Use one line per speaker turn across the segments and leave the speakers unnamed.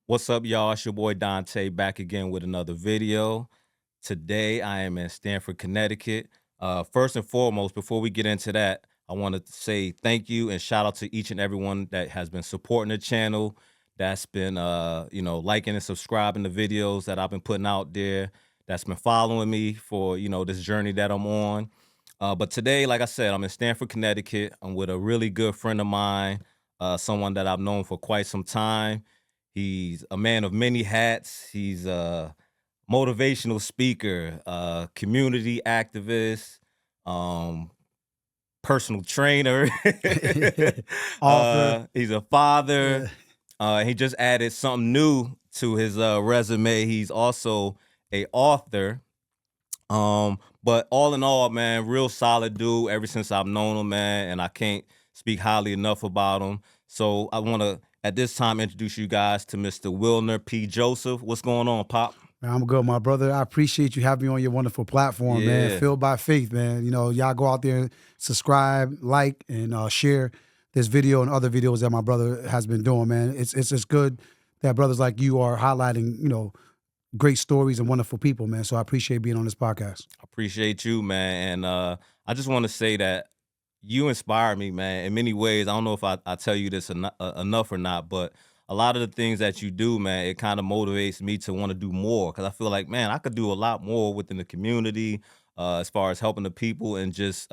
What's up, y'all? It's your boy Dante back again with another video. Today I am in Stamford, Connecticut. First and foremost, before we get into that, I want to say thank you and shout out to each and everyone that has been supporting the channel, that's been liking and subscribing to videos that I've been putting out there, that's been following me for this journey that I'm on. But today, like I said, I'm in Stamford, Connecticut. I'm with a really good friend of mine, someone that I've known for quite some time. He's a man of many hats. He's a motivational speaker, community activist, um, personal trainer.
Author.
He's a father.
Yeah.
He just added something new to his resume. He's also a author. But all in all, man, real solid dude ever since I've known him, man, and I can't speak highly enough about him. So I want to, at this time, introduce you guys to Mr. Wilner P. Joseph. What's going on, Pop?
Man, I'm good, my brother. I appreciate you having me on your wonderful platform, man.
Yeah.
Filled by faith, man. You know, y'all go out there, subscribe, like, and share this video and other videos that my brother has been doing, man. It's just good that brothers like you are highlighting, great stories and wonderful people, man. So I appreciate being on this podcast.
I appreciate you, man. And I just want to say that you inspire me, man, in many ways. I don't know if I tell you this enough or not, but a lot of the things that you do, man, it kind of motivates me to want to do more, because I feel like, man, I could do a lot more within the community, as far as helping the people and just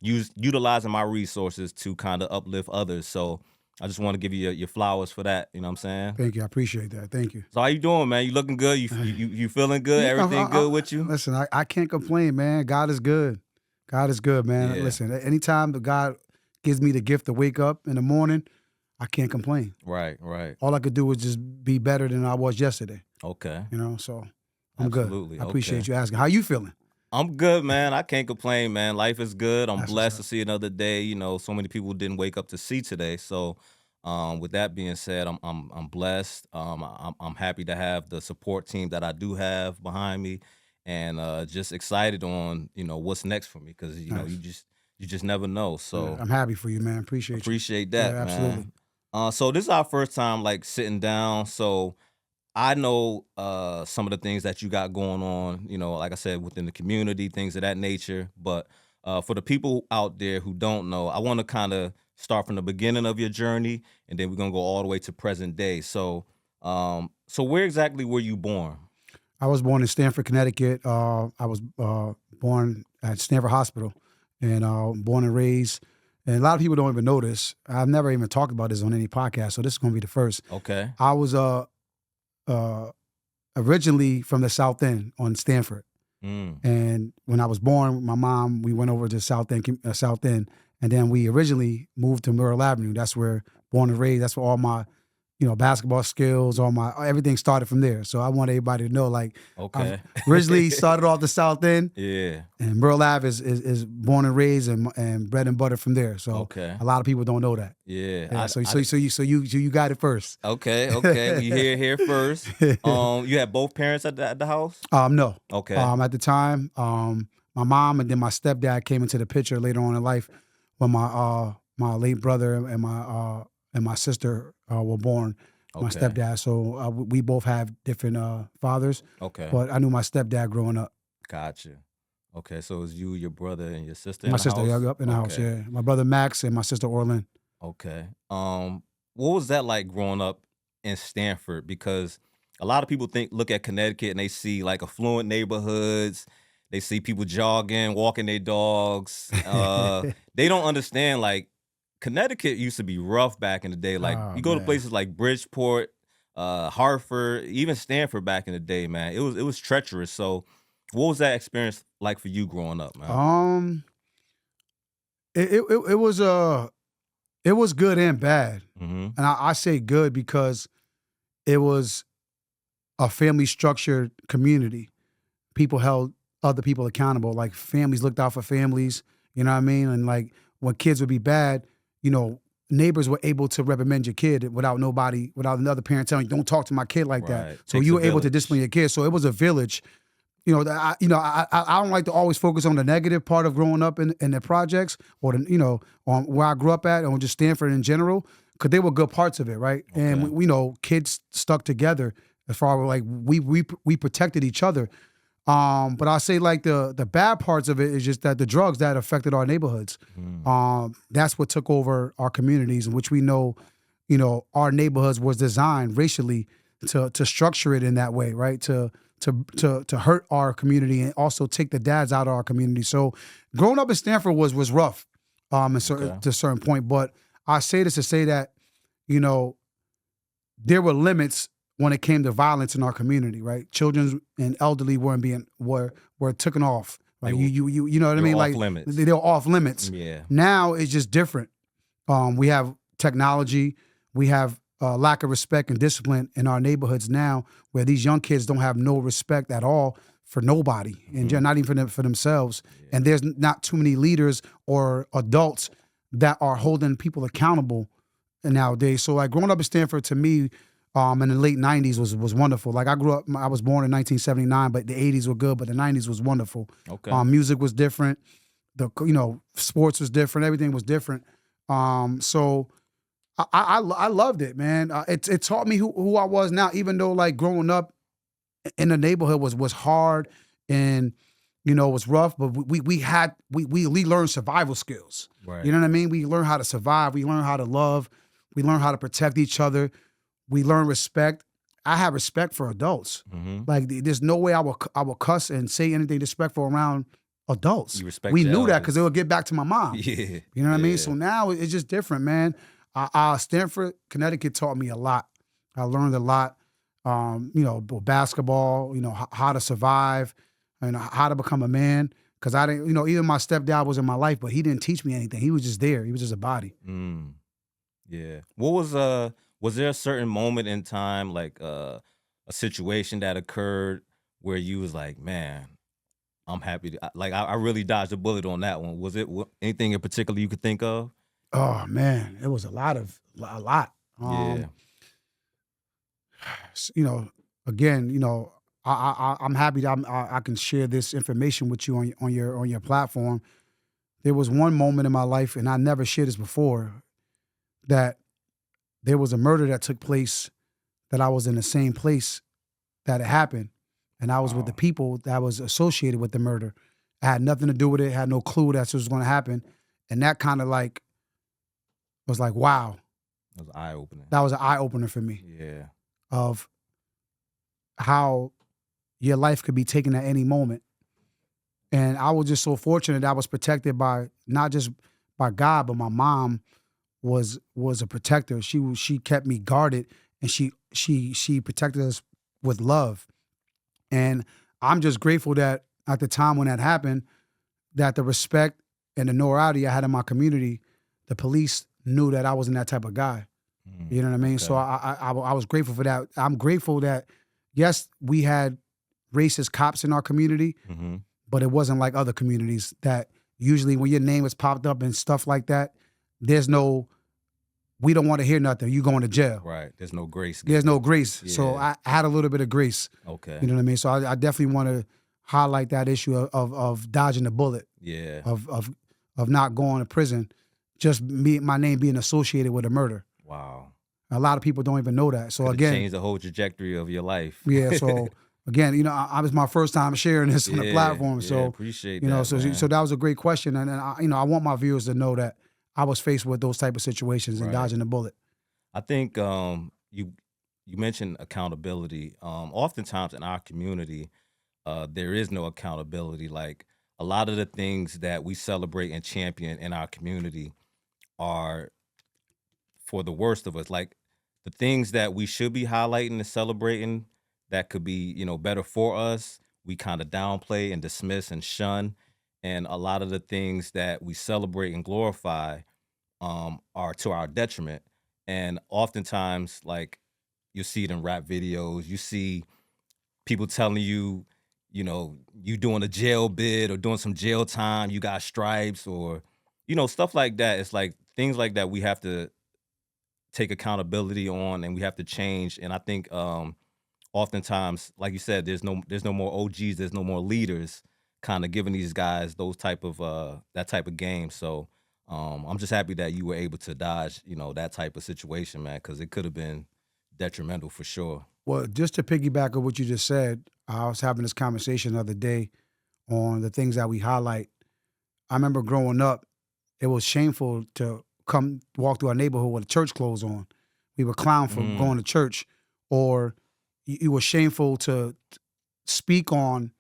utilizing my resources to kind of uplift others. So I just want to give you your flowers for that. You know what I'm saying?
Thank you. I appreciate that. Thank you.
So how you doing, man? You looking good? You feeling good?
Yeah,
Everything good with you?
Listen, I can't complain, man. God is good. God is good, man.
Yeah.
Listen, anytime that God gives me the gift to wake up in the morning, I can't complain.
Right.
All I could do is just be better than I was yesterday.
Okay.
So I'm
Absolutely.
good. I appreciate
Okay.
you asking. How you feeling?
I'm good, man. I can't complain, man. Life is good. I'm
That's
blessed to
what's
see another day. You know, so many people didn't wake up to see today. So, with that being said, I'm blessed. I'm happy to have the support team that I do have behind me, and just excited on what's next for me, because
Nice.
you just never know. So
I'm happy for you, man. Appreciate you.
appreciate that,
Yeah, absolutely.
man. So this is our first time like sitting down. So I know some of the things that you got going on, like I said, within the community, things of that nature. But for the people out there who don't know, I want to kind of start from the beginning of your journey, and then we're gonna go all the way to present day. So where exactly were you born?
I was born in Stamford, Connecticut. I was born at Stamford Hospital, and born and raised. And a lot of people don't even know this. I've never even talked about this on any podcast, so this is going to be the first.
Okay.
I was originally from the South End on Stamford. And when I was born, my mom, we went over to South End, and then we originally moved to Myrtle Avenue. That's where born and raised. That's where all my, basketball skills, everything started from there. So I want everybody to know, like,
Okay.
I originally started off the South End,
Yeah.
and Myrtle Ave is born and raised and bread and butter from there. So
Okay.
a lot of people don't know that.
Yeah.
Yeah. So you got it first.
Okay. Okay. We here first. You had both parents at the house?
No.
Okay.
At the time, my mom and then my stepdad came into the picture later on in life when my late brother and my sister were born. My
Okay.
stepdad. So we both have different fathers.
Okay.
But I knew my stepdad growing up.
Gotcha. Okay, so it was you, your brother, and your sister in
My
the
sister,
house?
yeah, up in the house,
Okay.
yeah. My brother Max and my sister Orlin.
Okay. What was that like growing up in Stamford? Because a lot of people look at Connecticut and they see like affluent neighborhoods. They see people jogging, walking their dogs. They don't understand, like, Connecticut used to be rough back in the day. Like,
Oh,
you go to
man.
places like Bridgeport, Hartford, even Stamford back in the day, man. It was treacherous. So what was that experience like for you growing up, man?
It was good and bad.
Mm-hmm.
And I say good because it was a family structured community. People held other people accountable. Like families looked out for families, you know what I mean? And like when kids would be bad, neighbors were able to reprimand your kid without another parent telling you, don't talk to my kid like that.
Right.
So
Takes
you
a
were able to
village.
discipline your kid. So it was a village. I don't like to always focus on the negative part of growing up in the projects or on where I grew up at or just Stanford in general, because they were good parts of it, right? And
Okay.
we know kids stuck together as far as like we protected each other. But I say like the bad parts of it is just that the drugs that affected our neighborhoods.
Mm.
That's what took over our communities, in which we know, our neighborhoods was designed racially to structure it in that way, right? To hurt our community and also take the dads out of our community. So growing up in Stamford was rough,
Okay.
to a certain point. But I say this to say that, you know, there were limits when it came to violence in our community, right? Children and elderly were taken off.
They
Like
were
you know what I
they were
mean?
off
Like
limits.
they're off limits.
Yeah.
Now it's just different. We have technology, we have lack of respect and discipline in our neighborhoods now, where these young kids don't have no respect at all for nobody, and
Mhm.
not even for themselves.
Yeah.
And there's not too many leaders or adults that are holding people accountable nowadays. So like growing up in Stanford to me, in the late '90s was wonderful. Like I was born in 1979, but the '80s were good, but the '90s was wonderful.
Okay.
Music was different. Sports was different. Everything was different. So I loved it, man. It taught me who I was now. Even though like growing up in the neighborhood was hard and was rough, but we learned survival skills. You
Right.
know what I mean? We learn how to survive. We learn how to love. We learn how to protect each other. We learn respect. I have respect for adults.
Mhm.
Like there's no way I will cuss and say anything disrespectful around adults.
You respect
We
your
knew that because it
elders.
would get back to my mom.
Yeah.
You know what I mean?
Yeah.
So now it's just different, man. Stanford, Connecticut taught me a lot. I learned a lot. Basketball. How to survive, and how to become a man. Because I didn't, even my stepdad was in my life, but he didn't teach me anything. He was just there. He was just a body.
Mm. Yeah. Was there a certain moment in time, like a situation that occurred where you was like, man, I'm happy to, I really dodged a bullet on that one. Was it anything in particular you could think of?
Oh man, it was a lot.
Yeah.
S- you know, again, I'm happy that I can share this information with you on your platform. There was one moment in my life, and I never shared this before, that there was a murder that took place, that I was in the same place that it happened, and I was with the
Wow.
people that was associated with the murder. I had nothing to do with it, had no clue that's what was going to happen, and that kind of like was like, wow,
That was eye opening.
that was an eye opener for me
Yeah.
of how your life could be taken at any moment. And I was just so fortunate that I was protected by not just by God, but my mom was a protector. She kept me guarded, and she protected us with love. And I'm just grateful that at the time when that happened, that the respect and the notoriety I had in my community, the police knew that I wasn't that type of guy.
Mm.
You know what I mean? So
Okay.
I was grateful for that. I'm grateful that yes, we had racist cops in our community,
Hmm.
but it wasn't like other communities that usually when your name is popped up and stuff like that, there's no, we don't want to hear nothing. You going to jail.
Right. There's no grace
There's
given.
no grace. So
Yeah.
I had a little bit of grace.
Okay.
You know what I mean? So I definitely want to highlight that issue of dodging the bullet,
Yeah.
of not going to prison, just my name being associated with a murder.
Wow.
A lot of people don't even know that. So
Could have
again,
changed the whole trajectory of your life.
yeah. So again, I was my first time sharing this on the
Yeah.
platform.
Yeah.
So
Appreciate that,
so
man.
that was a great question, and I want my viewers to know that I was faced with those type of situations and
Right.
dodging the bullet.
I think you mentioned accountability. Oftentimes in our community, there is no accountability. Like a lot of the things that we celebrate and champion in our community are for the worst of us. Like the things that we should be highlighting and celebrating that could be, better for us, we kind of downplay and dismiss and shun. And a lot of the things that we celebrate and glorify are to our detriment. And oftentimes, like you see it in rap videos, you see people telling you, you doing a jail bid or doing some jail time, you got stripes or, stuff like that. It's like things like that we have to take accountability on and we have to change. And I think oftentimes, like you said, there's no more OGs, there's no more leaders kind of giving these guys those type of that type of game. So I'm just happy that you were able to dodge, that type of situation, man, because it could have been detrimental for sure.
Well, just to piggyback on what you just said, I was having this conversation the other day on the things that we highlight. I remember growing up, it was shameful to come walk through our neighborhood with a church clothes on. We were clowned for going to church, or you were shameful to speak on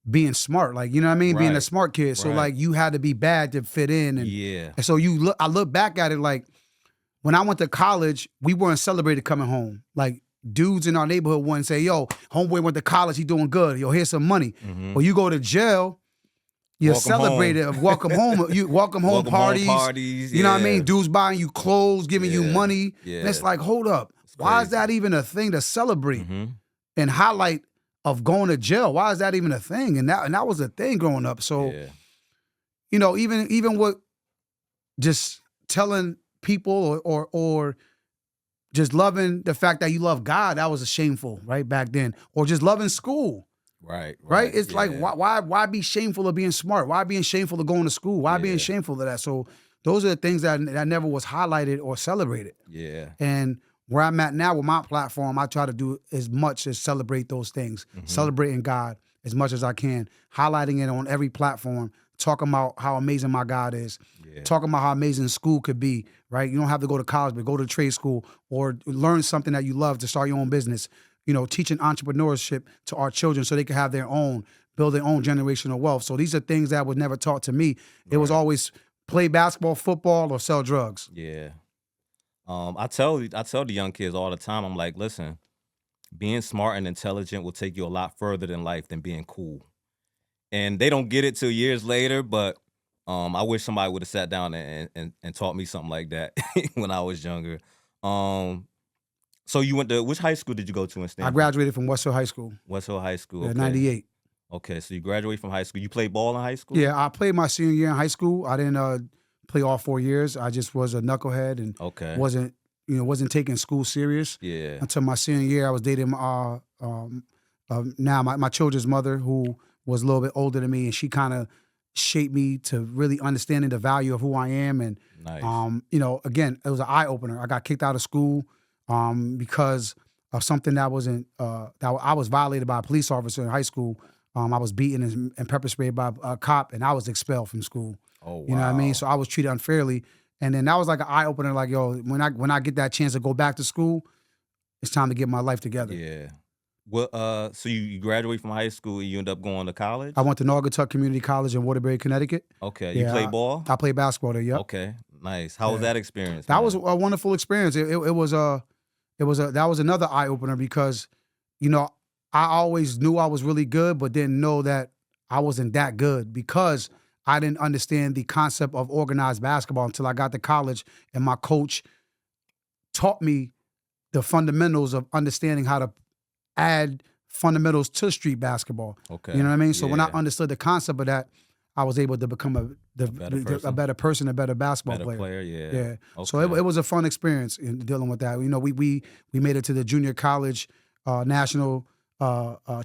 being smart, like, you know what I mean? Being a
Right.
smart kid. So
Right.
like you had to be bad to fit in.
Yeah.
And so I look back at it like when I went to college, we weren't celebrated coming home. Like dudes in our neighborhood wouldn't say, yo, homeboy went to college, he doing good. Yo, here's some money. Or you go to jail, you're
Welcome home.
celebrated. Welcome home. You welcome home
Welcome home
parties.
parties.
You know what I
Yeah.
mean? Dudes buying you clothes, giving you
Yeah.
money.
Yeah.
And it's like, hold up. Why is that even a thing to celebrate and highlight of going to jail? Why is that even a thing? And that was a thing growing up. So,
Yeah.
even with just telling people or just loving the fact that you love God, that was a shameful, right, back then. Or just loving school.
Right.
Right? It's like
yeah.
why be shameful of being smart? Why being shameful of going to school? Why being
Yeah.
shameful of that? So those are the things that never was highlighted or celebrated.
Yeah.
And where I'm at now with my platform, I try to do as much as celebrate those things, celebrating God as much as I can, highlighting it on every platform, talking about how amazing my God is, talking about how amazing school could be, right? You don't have to go to college, but go to trade school or learn something that you love to start your own business. Teaching entrepreneurship to our children so they can have their own, build their own generational wealth. So these are things that was never taught to me. It was always play basketball, football, or sell drugs.
Yeah. I tell the young kids all the time, I'm like, listen, being smart and intelligent will take you a lot further in life than being cool. And they don't get it till years later, but I wish somebody would have sat down and taught me something like that when I was younger. So you went to, which high school did you go to in
I
Stamford?
graduated from West Hill High School.
West Hill High School. Okay.
98.
Okay, so you graduated from high school. You played ball in high school?
Yeah, I played my senior year in high school. I didn't play all 4 years. I just was a knucklehead and
Okay.
wasn't taking school serious.
Yeah.
Until my senior year, I was dating now my children's mother, who was a little bit older than me, and she kind of shaped me to really understanding the value of who I am. And
Nice.
again, it was an eye opener. I got kicked out of school because of something that wasn't that I was violated by a police officer in high school. I was beaten and pepper sprayed by a cop, and I was expelled from school.
Oh, wow.
You know what I mean? So I was treated unfairly. And then that was like an eye opener, like, yo, when I get that chance to go back to school, it's time to get my life together.
Yeah. Well, so you graduate from high school and you end up going to college?
I went to Naugatuck Community College in Waterbury, Connecticut.
Okay. You play ball?
I played basketball there, yep.
Okay. Nice. How was that experience?
That was a wonderful experience. That was another eye opener because, I always knew I was really good, but didn't know that I wasn't that good because I didn't understand the concept of organized basketball until I got to college, and my coach taught me the fundamentals of understanding how to add fundamentals to street basketball.
Okay.
You know what I mean? So when I
Yeah.
understood the concept of that, I was able to become a better person, a better basketball
Better player,
Yeah.
yeah.
So
Okay.
it was a fun experience in dealing with that. We made it to the junior college national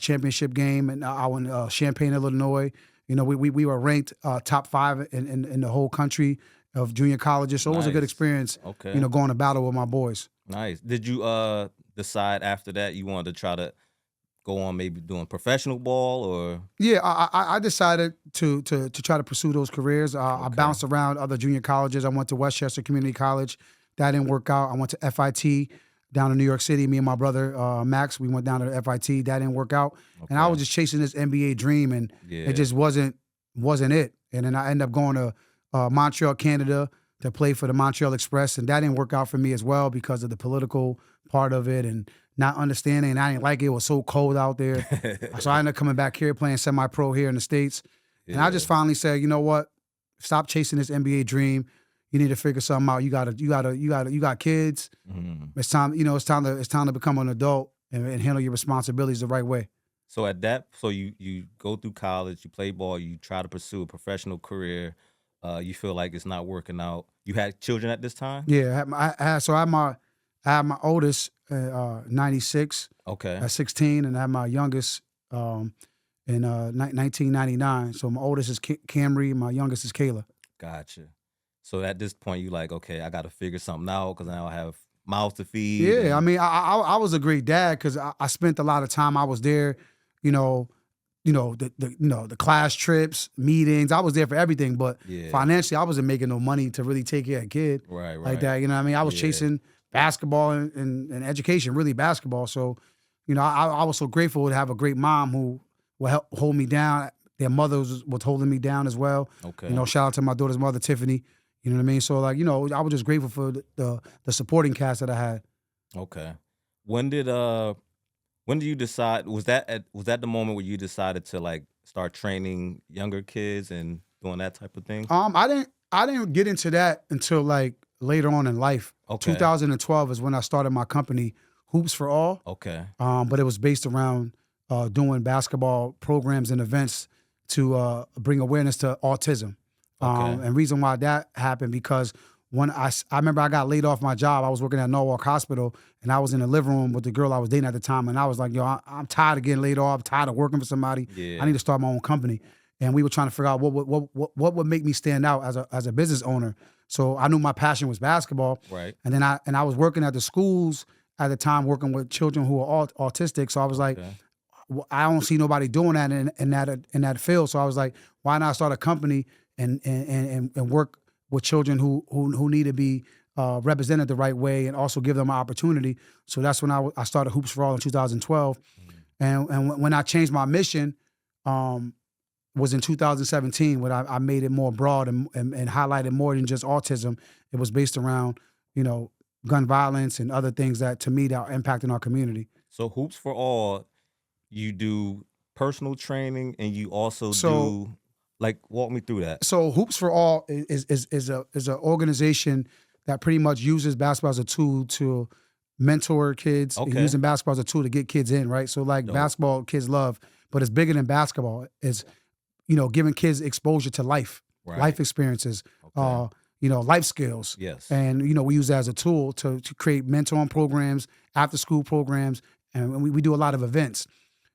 championship game, and I went Champaign, Illinois. We were ranked top 5 in the whole country of junior colleges. So it was a good
Nice.
experience.
Okay.
Going to battle with my boys.
Nice. Did you decide after that you wanted to try to go on maybe doing professional ball or?
Yeah, I decided to try to pursue those careers. I bounced around other junior colleges. I went to Westchester Community College. That didn't work out. I went to FIT down in New York City. Me and my brother Max, we went down to the FIT. That didn't work out. And I was just chasing this NBA dream, and it just wasn't it. And then I ended up going to Montreal, Canada, to play for the Montreal Express, and that didn't work out for me as well because of the political part of it and not understanding. And I didn't like it. It was so cold out there. So I ended up coming back here playing semi-pro here in the States. And I just finally said, you know what? Stop chasing this NBA dream. You need to figure something out. You got kids. It's time, it's time to become an adult and handle your responsibilities the right way.
So you go through college, you play ball, you try to pursue a professional career. You feel like it's not working out. You had children at this time?
Yeah, I had my oldest 96
Okay.
at 16, and I had my youngest in 1999. So my oldest is Camry, my youngest is Kayla.
Gotcha. So at this point, you like, okay, I got to figure something out because now I have mouths to feed
Yeah, I
and
mean, I was a great dad because I spent a lot of time. I was there, you know, the class trips, meetings. I was there for everything, but
yeah,
financially, I wasn't making no money to really take care of a kid
right,
like
right,
that. You know what I mean? I was
yeah,
chasing basketball and education, really basketball. So, I was so grateful to have a great mom who will help hold me down. Their mothers was holding me down as well.
okay,
Shout out to my daughter's mother, Tiffany. You know what I mean? So like, I was just grateful for the supporting cast that I had.
okay. When did when do you decide? Was that the moment where you decided to like start training younger kids and doing that type of thing?
I didn't get into that until like later on in life.
Okay,
2012 is when I started my company, Hoops for All.
okay,
But it was based around doing basketball programs and events to bring awareness to autism.
okay,
And reason why that happened because when I remember I got laid off my job. I was working at Norwalk Hospital, and I was in the living room with the girl I was dating at the time, and I was like, "Yo, I'm tired of getting laid off. I'm tired of working for somebody. I need
yeah,
to start my own company." And we were trying to figure out what would make me stand out as a business owner. So I knew my passion was basketball,
right,
and then I was working at the schools at the time, working with children who are autistic. So I was like,
okay,
I don't see nobody doing that in that field. So I was like, why not start a company and work with children who need to be represented the right way and also give them an opportunity. So that's when I started Hoops for All in 2012.
mm,
And when I changed my mission, um, was in 2017 when I made it more broad and highlighted more than just autism. It was based around, you know, gun violence and other things that to me that are impacting our community.
So hoops for all, you do personal training and you also
So
do like walk me through that.
so Hoops for All is a organization that pretty much uses basketball as a tool to mentor kids and
Okay,
using basketball as a tool to get kids in, right? So like
dope.
basketball kids love, but it's bigger than basketball. It's giving kids exposure to life
Right.
experiences,
Okay.
life skills.
Yes.
And we use that as a tool to create mentoring programs, after school programs, and we do a lot of events.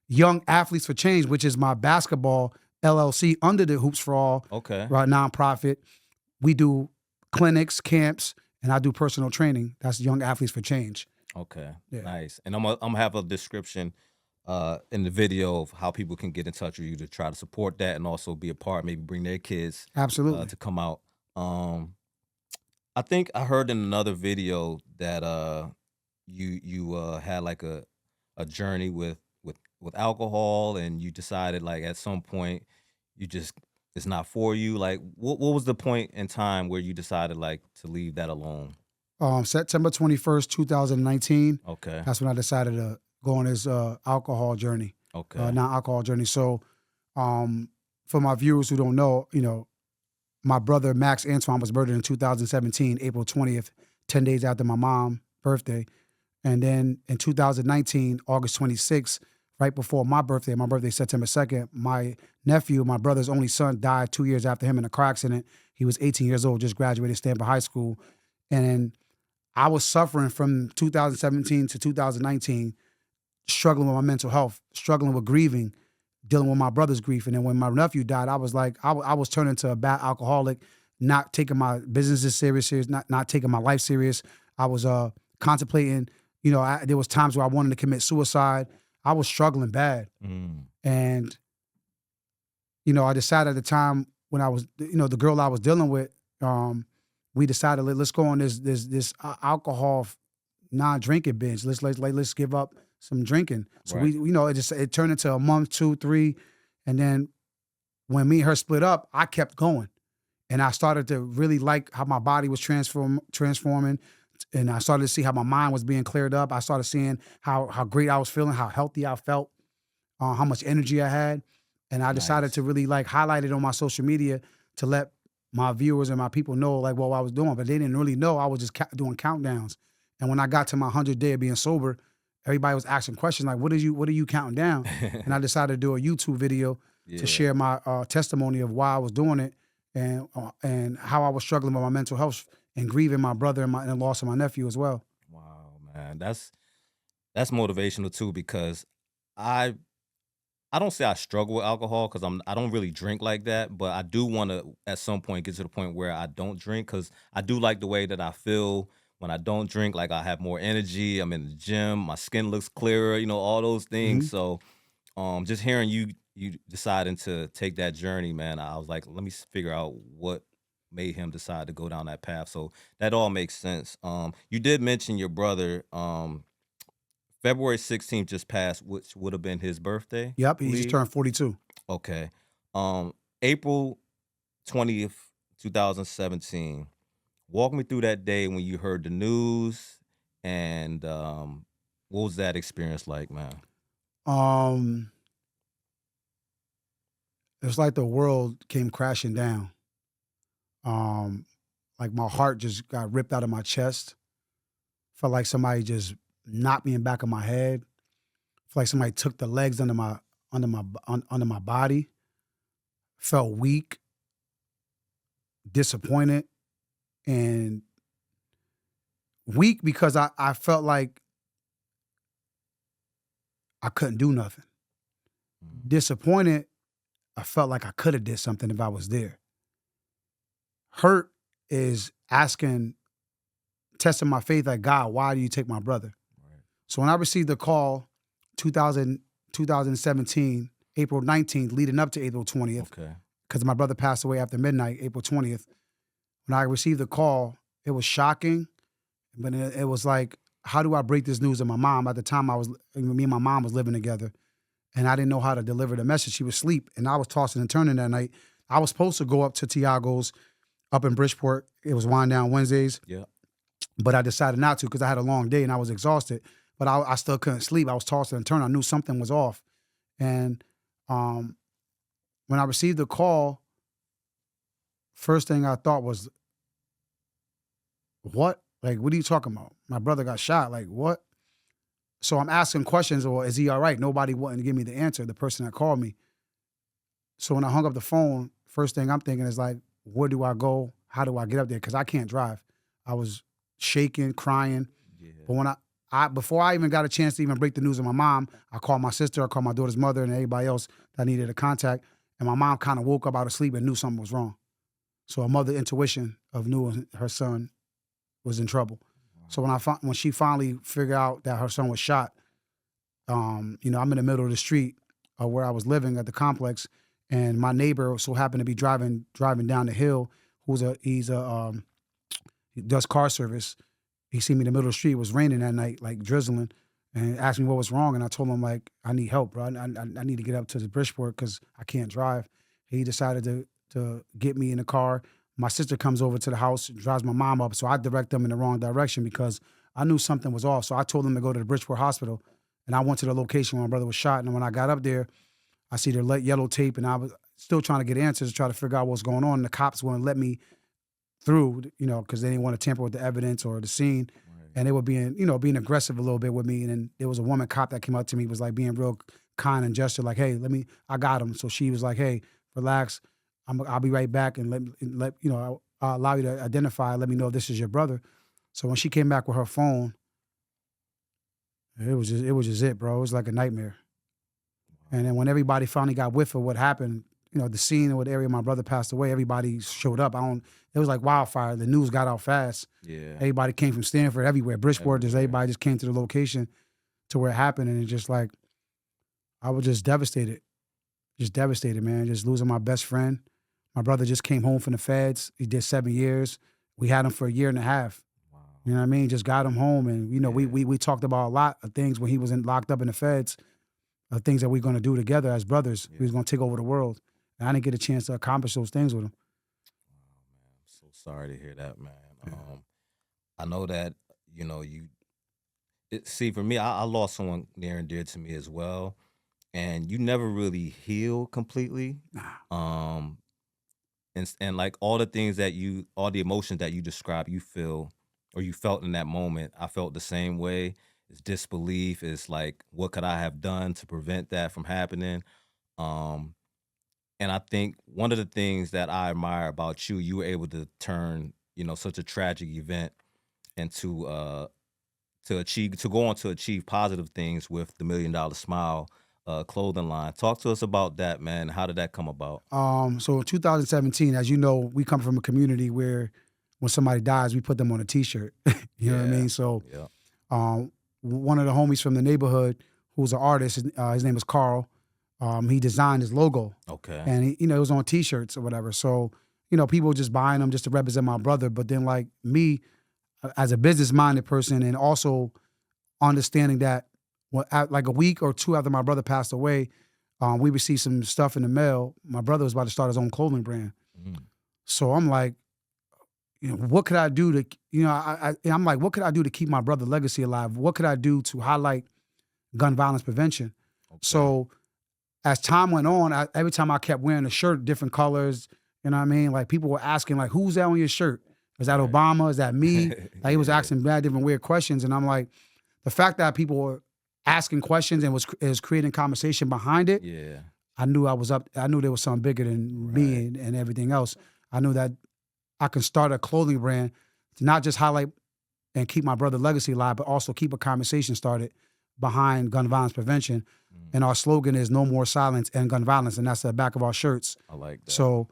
Young Athletes for Change, which is my basketball LLC under the Hoops for All
Okay.
right nonprofit. We do clinics, camps, and I do personal training. That's Young Athletes for Change.
Okay.
Yeah,
Nice. And I'm gonna have a description in the video of how people can get in touch with you to try to support that and also be a part, maybe bring their kids
absolutely.
to come out. Um I think I heard in another video that you had like a journey with alcohol and you decided like at some point you just it's not for you. Like what was the point in time where you decided like to leave that alone?
September 21st, 2019.
Okay.
That's when I decided to go on this alcohol journey,
Okay.
non-alcohol journey. So, for my viewers who don't know, my brother Max Antoine was murdered in 2017, April 20th, 10 days after my mom's birthday. And then in 2019, August 26th, right before my birthday, September 2nd, my nephew, my brother's only son, died 2 years after him in a car accident. He was 18 years old, just graduated Stamford High School. And I was suffering from 2017 to 2019, struggling with my mental health, struggling with grieving, dealing with my brother's grief. And then when my nephew died, I was like, I was turning to a bad alcoholic, not taking my businesses serious, not taking my life serious. I was contemplating, there was times where I wanted to commit suicide. I was struggling bad.
Mm,
And, I decided at the time when I was, the girl I was dealing with, we decided let's go on this alcohol non-drinking binge. Let's give up some drinking. So
right.
it turned into a month, 2, 3, and then when me and her split up, I kept going, and I started to really like how my body was transforming, and I started to see how my mind was being cleared up. I started seeing how great I was feeling, how healthy I felt, how much energy I had, and I decided to
Nice.
really like highlight it on my social media to let my viewers and my people know like what I was doing, but they didn't really know I was just doing countdowns. And when I got to my 100th day of being sober, everybody was asking questions like, what are you counting down?" And I decided to do a YouTube video to
Yeah.
share my testimony of why I was doing it and how I was struggling with my mental health and grieving my brother and the loss of my nephew as well.
Wow, man. That's motivational too because I I don't say I struggle with alcohol because I don't really drink like that, but I do want to at some point get to the point where I don't drink because I do like the way that I feel when I don't drink. Like I have more energy. I'm in the gym. My skin looks clearer. All those things.
Hmm.
So just hearing you deciding to take that journey, man, I was like, let me figure out what made him decide to go down that path. So that all makes sense. You did mention your brother. February 16th just passed, which would have been his birthday, I
Yep, he just
believe.
turned 42.
Okay. April 20th, 2017. Walk me through that day when you heard the news and what was that experience like, man?
Um, it was like the world came crashing down. Um, like my heart just got ripped out of my chest. Felt like somebody just knocked me in the back of my head. Felt like somebody took the legs under my body. Felt weak, disappointed, and weak because I felt like I couldn't do nothing.
Mm,
Disappointed, I felt like I could have did something if I was there. Hurt is asking, testing my faith like, God, why do you take my brother?
right.
So when I received the call 2000, 2017, April 19th, leading up to April 20th,
Okay.
because my brother passed away after midnight, April 20th. When I received the call, it was shocking, but it was like, how do I break this news to my mom? At the time, me and my mom was living together, and I didn't know how to deliver the message. She was asleep, and I was tossing and turning that night. I was supposed to go up to Tiago's up in Bridgeport. It was wind down Wednesdays,
Yeah.
but I decided not to because I had a long day and I was exhausted. But I still couldn't sleep. I was tossing and turning. I knew something was off. And um, when I received the call, first thing I thought was, what? Like, what are you talking about? My brother got shot. Like, what? So I'm asking questions, or is he all right? Nobody wanted to give me the answer, the person that called me. So when I hung up the phone, first thing I'm thinking is like, where do I go? How do I get up there? Because I can't drive. I was shaking, crying.
Yeah.
But when before I even got a chance to even break the news to my mom, I called my sister, I called my daughter's mother, and everybody else that I needed a contact. And my mom kind of woke up out of sleep and knew something was wrong. So a mother intuition of knew her son was in trouble. So
Wow.
when she finally figured out that her son was shot, I'm in the middle of the street where I was living at the complex, and my neighbor so happened to be driving down the hill. He does car service. He seen me in the middle of the street. It was raining that night, like drizzling, and asked me what was wrong. And I told him like, I need help, bro. I need to get up to the Bridgeport because I can't drive. He decided to get me in the car. My sister comes over to the house, drives my mom up, so I direct them in the wrong direction because I knew something was off. So I told them to go to the Bridgeport Hospital, and I went to the location where my brother was shot. And when I got up there, I see their yellow tape, and I was still trying to get answers, try to figure out what's going on. And the cops wouldn't let me through, because they didn't want to tamper with the evidence or the scene.
Right.
And they were being aggressive a little bit with me. And then there was a woman cop that came up to me, was like being real kind and gesture, like, hey, I got him. So she was like, hey, relax. I'll be right back, and I'll allow you to identify, let me know if this is your brother. So when she came back with her phone, it was just it, bro. It was like a nightmare. And then when everybody finally got whiff of what happened, the scene or the area my brother passed away, everybody showed up. It was like wildfire. The news got out fast.
Yeah.
Everybody came from Stamford, everywhere. Bridgeport, just
Everywhere.
everybody just came to the location to where it happened. And it's just like, I was just devastated. Just devastated, man. Just losing my best friend. My brother just came home from the feds. He did 7 years. We had him for a year and a half.
Wow.
You know what I mean? Just got him home. And, we,
Yeah.
we, we talked about a lot of things when he was locked up in the feds, of things that we're going to do together as brothers. We
Yeah.
was going to take over the world. And I didn't get a chance to accomplish those things with him.
Wow, man. I'm so sorry to hear that, man.
Yeah.
I know that, see, for me, I lost someone near and dear to me as well. And you never really heal completely.
Nah.
Um, and like all the emotions that you describe, you feel or you felt in that moment, I felt the same way. It's disbelief. It's like, what could I have done to prevent that from happening? Um, and I think one of the things that I admire about you, you were able to turn, such a tragic event into to go on to achieve positive things with the $1 Million Smile clothing line. Talk to us about that, man. How did that come about?
So in 2017, as you know, we come from a community where when somebody dies, we put them on a T-shirt. You know what I
Yeah.
mean? So
Yeah.
one of the homies from the neighborhood, who's an artist, his name is Carl. He designed his logo,
Okay.
and it was on T-shirts or whatever. So people were just buying them just to represent my brother. But then, like me, as a business-minded person, and also understanding that, like a week or two after my brother passed away, we received some stuff in the mail. My brother was about to start his own clothing brand.
Mm.
So I'm like, what could I do to, I'm like, what could I do to keep my brother's legacy alive? What could I do to highlight gun violence prevention?
Okay.
So as time went on, every time I kept wearing a shirt, different colors, you know what I mean? Like people were asking, like, who's that on your shirt? Is that
Right.
Obama? Is that me? Like he was
Yeah.
asking bad, different weird questions. And I'm like, the fact that people were asking questions and was creating conversation behind it,
Yeah.
I knew I was up. I knew there was something bigger than
Right.
me and everything else. I knew that I can start a clothing brand to not just highlight and keep my brother's legacy alive, but also keep a conversation started behind gun violence prevention.
Mm.
And our slogan is "No More Silence and Gun Violence," and that's the back of our shirts.
I like that.
So,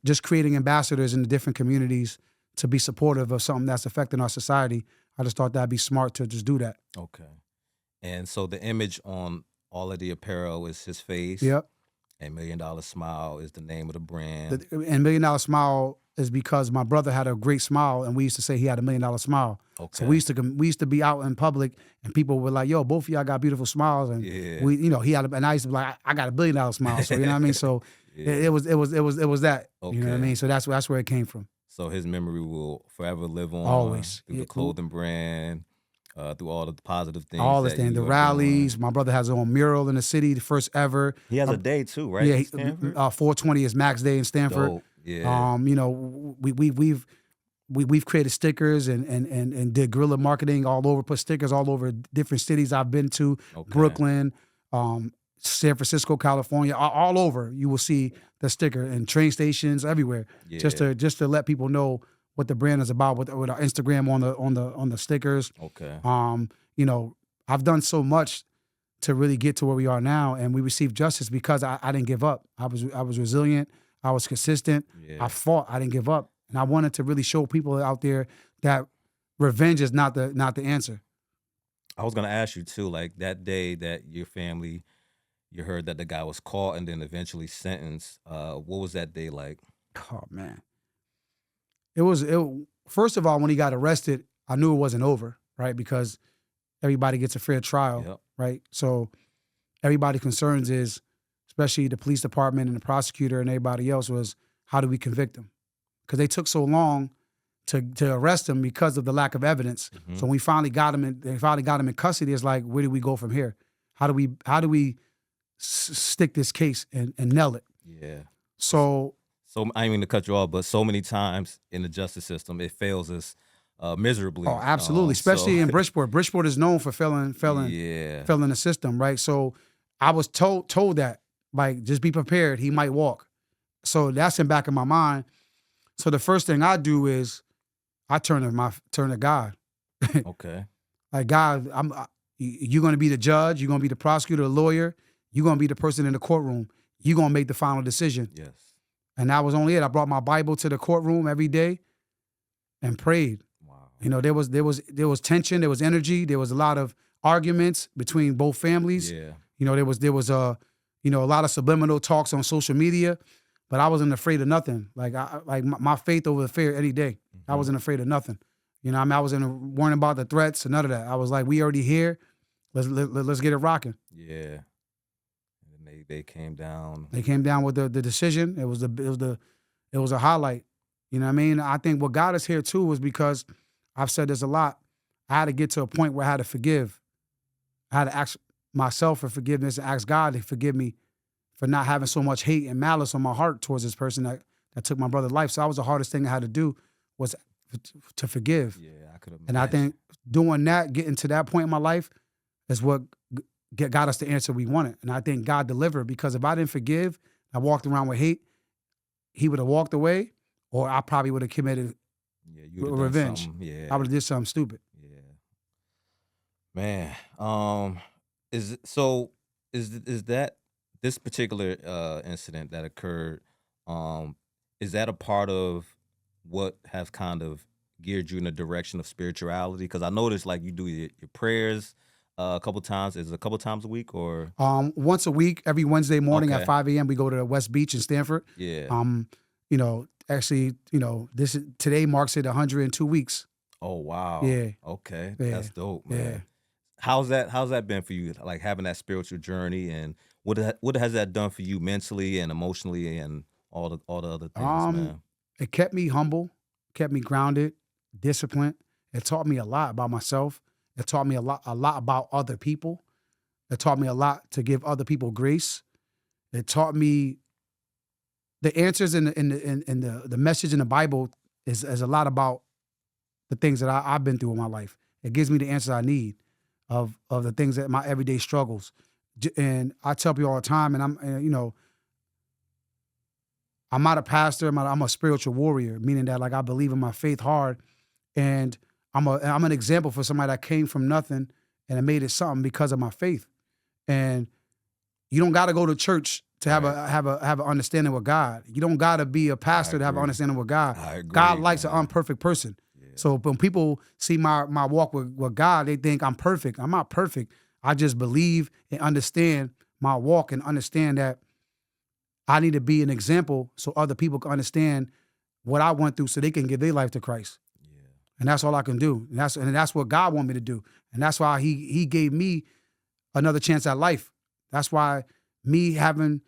just creating ambassadors in the different communities to be supportive of something that's affecting our society. I just thought that'd be smart to just do that.
Okay. And so the image on all of the apparel is his face,
Yep.
and $1 Million Smile is the name of the brand.
And $1 Million Smile is because my brother had a great smile, and we used to say he had $1 million smile. So
Okay.
we used to be out in public, and people were like, "Yo, both of y'all got beautiful smiles," and
Yeah.
he had, and I used to be like, "I got $1 billion smile." So you know what I mean. So
Yeah.
it was that. You know what I
Okay.
mean. So that's where it came from.
So his memory will forever live on
Always.
through the clothing brand, through all of the positive things
All this
that
thing, the
you are doing.
rallies. My brother has his own mural in the city, the first ever.
He has
Uh,
a day too, right?
yeah,
In Stanford?
420 is Max Day in Stamford.
Dope. Yeah.
We've created stickers and did guerrilla marketing all over, put stickers all over different cities I've been to,
Okay.
Brooklyn, San Francisco, California, all over. You will see the sticker and train stations everywhere,
Yeah.
just to let people know what the brand is about with our Instagram on the stickers.
Okay.
I've done so much to really get to where we are now, and we received justice because I didn't give up. I was resilient. I was consistent.
Yeah.
I fought. I didn't give up, and I wanted to really show people out there that revenge is not the answer.
I was gonna ask you too, like that day that your family, you heard that the guy was caught and then eventually sentenced. What was that day like?
Oh man, it. First of all, when he got arrested, I knew it wasn't over, right? Because everybody gets a fair trial,
Yep.
right? So everybody's concerns is, especially the police department and the prosecutor and everybody else, was how do we convict him? Because they took so long to arrest him because of the lack of evidence.
Mhm.
So when they finally got him in custody. It's like, where do we go from here? How do we stick this case and nail it?
Yeah.
So
So I didn't mean to cut you off, but so many times in the justice system, it fails us miserably.
oh, absolutely,
So
especially in Bridgeport. Bridgeport is known for failing
yeah.
the system, right? So I was told that, like, just be prepared. He might walk. So that's in back of my mind. So the first thing I do is I turn to God.
Okay.
Like, God, you're going to be the judge. You're going to be the prosecutor, the lawyer. You're going to be the person in the courtroom. You're going to make the final decision.
Yes.
And that was only it. I brought my Bible to the courtroom every day and prayed.
Wow.
There was tension. There was energy. There was a lot of arguments between both families.
Yeah.
There was a lot of subliminal talks on social media, but I wasn't afraid of nothing. Like my faith over fear any day. I
Mhm.
wasn't afraid of nothing. I wasn't worrying about the threats or none of that. I was like, we already here. Let's get it rocking.
Yeah. And then they came down.
They came down with the decision. It was a highlight. You know what I mean? I think what got us here too was because I've said this a lot. I had to get to a point where I had to forgive. I had to ask myself for forgiveness and ask God to forgive me for not having so much hate and malice on my heart towards this person that took my brother's life. So that was the hardest thing I had to do, was to forgive.
Yeah, I could have.
And I think doing that, getting to that point in my life, is what got us the answer we wanted. And I think God delivered, because if I didn't forgive, I walked around with hate, he would have walked away, or I probably would have committed
you would have
revenge.
Yeah.
I would have did something stupid.
Yeah. Man. Is it so? is that this particular incident that occurred? Um, is that a part of what has kind of geared you in the direction of spirituality? Because I noticed like you do your prayers a couple times. Is it a couple times a week or?
Once a week, every Wednesday morning at
Okay,
5 a.m., we go to the West Beach in Stamford.
yeah.
Actually, today marks it 102 weeks.
Oh wow.
Yeah,
Okay,
yeah,
that's dope,
yeah.
man. How's that been for you? Like having that spiritual journey, and what has that done for you mentally and emotionally and all the other things,
Um,
man?
it kept me humble, kept me grounded, disciplined. It taught me a lot about myself. It taught me a lot about other people. It taught me a lot to give other people grace. It taught me the answers in the message in the Bible is a lot about the things that I've been through in my life. It gives me the answers I need of the things that my everyday struggles. And I tell people all the time, I'm not a pastor. I'm a spiritual warrior, meaning that like I believe in my faith hard, and I'm an example for somebody that came from nothing and it made it something because of my faith. And you don't got to go to church to
Right.
have an understanding with God. You don't got to be a
I
pastor to have an
agree.
understanding with God.
I
God
agree,
likes an
man.
unperfect person.
Yeah.
So when people see my walk with God, they think I'm perfect. I'm not perfect. I just believe and understand my walk and understand that I need to be an example so other people can understand what I went through so they can give their life to Christ.
Yeah.
And that's all I can do. And that's what God wanted me to do. And that's why he gave me another chance at life. That's why me having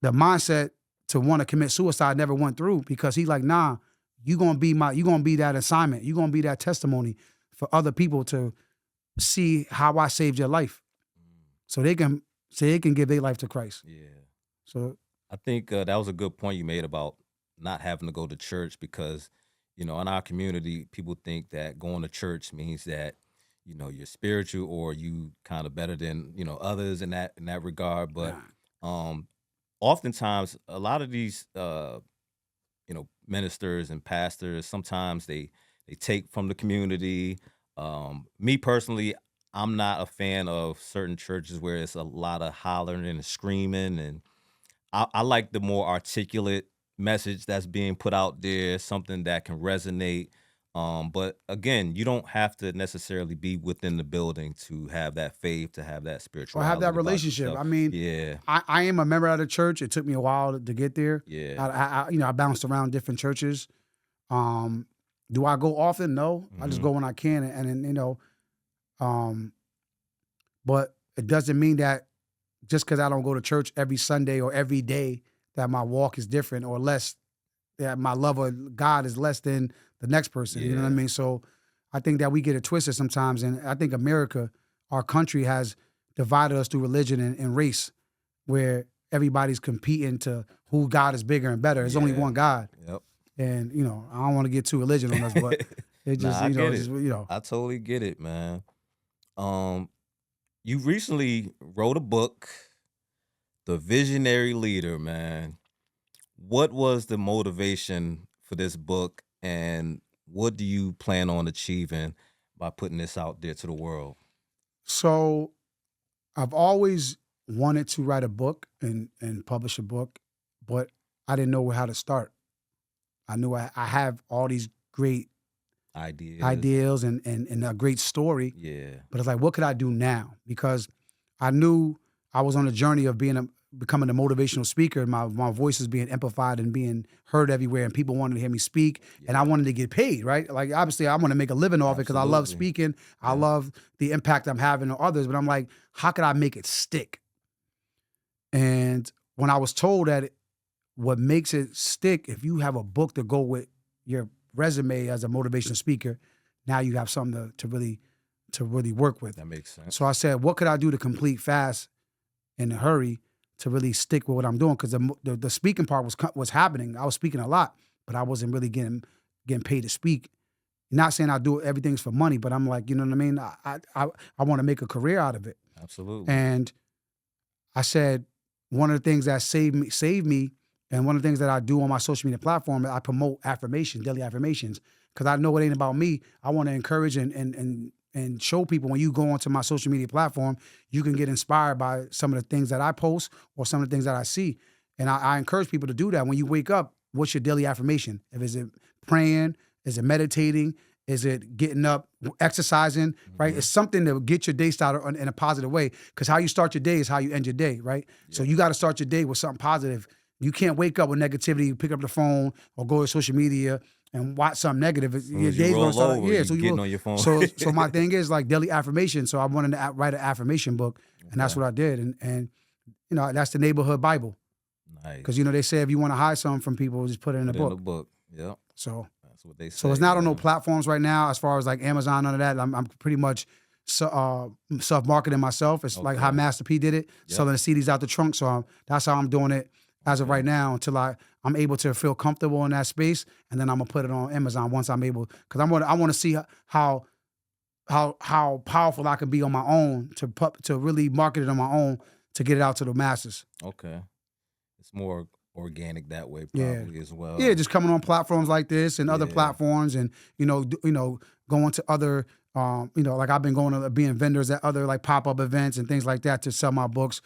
the mindset to want to commit suicide never went through, because he's like, nah, you gonna be that assignment. You're gonna be that testimony for other people to see how I saved your life.
Mm,
So they can give their life to Christ.
yeah.
So
I think that was a good point you made about not having to go to church because, in our community, people think that going to church means that, you're spiritual or you kind of better than, others in that regard. But
nah.
um oftentimes a lot of these ministers and pastors, sometimes they take from the community. Me personally, I'm not a fan of certain churches where it's a lot of hollering and screaming, and I like the more articulate message that's being put out there, something that can resonate. But again, you don't have to necessarily be within the building to have that faith, to have that
Or have that
spirituality about
relationship.
yourself.
I mean,
Yeah,
I am a member of the church. It took me a while to get there.
yeah.
I bounced around different churches. Um, do I go often? No, I just
Hmm.
go when I can, and then um, but it doesn't mean that just because I don't go to church every Sunday or every day that my walk is different or less, that my love of God is less than the next person. You know what I
Yeah,
mean? So I think that we get it twisted sometimes. And I think America, our country, has divided us through religion and race, where everybody's competing to who God is bigger and better. There's only
yeah.
one God.
Yep.
And, I don't want to get too religion on us, but it just,
Nah, I get
it's just,
it. I totally get it, man. Um, you recently wrote a book, The Visionary Leader, man. What was the motivation for this book, and what do you plan on achieving by putting this out there to the world?
so I've always wanted to write a book and publish a book, but I didn't know how to start. I knew I have all these great
Ideas and
ideals and a great story,
yeah,
but it's like, what could I do now? Because I knew I was on a journey of becoming a motivational speaker, and my voice is being amplified and being heard everywhere, and people wanted to hear me speak, and I
yeah,
wanted to get paid, right? Like obviously, I want to make a living off it because I love
absolutely.
speaking, I
Yeah,
love the impact I'm having on others, but I'm like, how could I make it stick? And when I was told that what makes it stick, if you have a book to go with your resume as a motivational speaker, now you have something to really work with.
that makes
So
sense.
I said, what could I do to complete fast in a hurry to really stick with what I'm doing? Because the speaking part was happening. I was speaking a lot, but I wasn't really getting paid to speak. Not saying I do everything's for money, but I'm like, you know what I mean. I want to make a career out of it.
Absolutely.
And I said, one of the things that saved me, and one of the things that I do on my social media platform, I promote affirmation, daily affirmations, because I know it ain't about me. I want to encourage and and show people when you go onto my social media platform, you can get inspired by some of the things that I post or some of the things that I see. And I encourage people to do that. When you wake up, what's your daily affirmation? If is it praying, is it meditating, is it getting up, exercising, right? It's something that will get your day started in a positive way. Because how you start your day is how you end your day, right? So you got to start your day with something positive. You can't wake up with negativity, pick up the phone or go to social media and watch something negative. Your day's gonna start. Yeah, so you
getting
will.
on your phone.
So my thing is like daily affirmation. So I wanted to write an affirmation book, and that's what I did. And that's the neighborhood Bible.
Nice.
Because they say if you want to hide something from people, just put it in a book.
In the book. Yep.
So
that's what they say.
So it's not on no platforms right now as far as like Amazon, none of that. I'm pretty much self-marketing myself. It's like how Master P did it, selling the CDs out the trunk. So that's how I'm doing it as of right now until I'm able to feel comfortable in that space, and then I'm gonna put it on Amazon once I'm able, because I want to see how powerful I can be on my own to really market it on my own to get it out to the masses.
Okay, it's more organic that way probably as well.
Yeah, just coming on platforms like this and other platforms, and going to other like I've been going to being vendors at other like pop-up events and things like that to sell my books.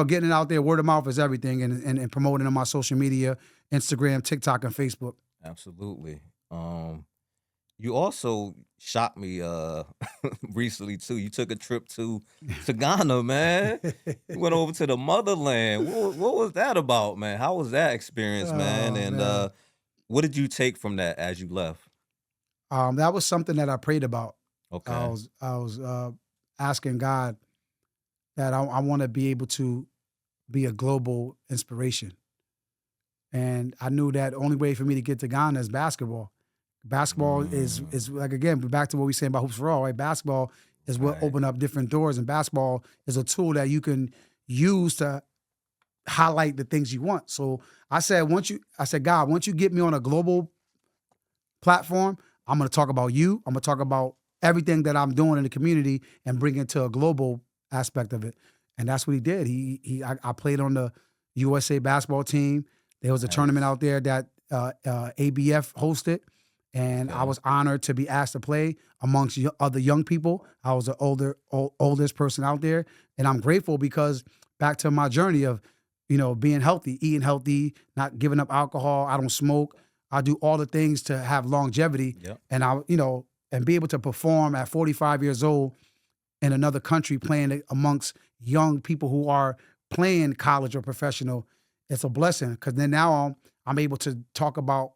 Getting it out there, word of mouth is everything, and promoting on my social media, Instagram, TikTok, and Facebook.
Absolutely. You also shot me recently too. You took a trip to Ghana, man. You went over to the motherland. What was that about, man? How was that experience, man? And what did you take from that as you left?
That was something that I prayed about.
Okay.
I was asking God that I want to be able to be a global inspiration. And I knew that the only way for me to get to Ghana is basketball. Basketball is like, again, back to what we saying about Hoops for All, right? Basketball is what opened up different doors, and basketball is a tool that you can use to highlight the things you want. So I said, God, once you get me on a global platform, I'm going to talk about you. I'm going to talk about everything that I'm doing in the community and bring it to a global aspect of it. And that's what he did. I played on the USA basketball team. There was a tournament out there that ABF hosted, and I was honored to be asked to play amongst other young people. I was the oldest person out there, and I'm grateful because back to my journey of, being healthy, eating healthy, not giving up alcohol. I don't smoke. I do all the things to have longevity, and and be able to perform at 45 years old in another country, playing amongst young people who are playing college or professional. It's a blessing, because then now I'm able to talk about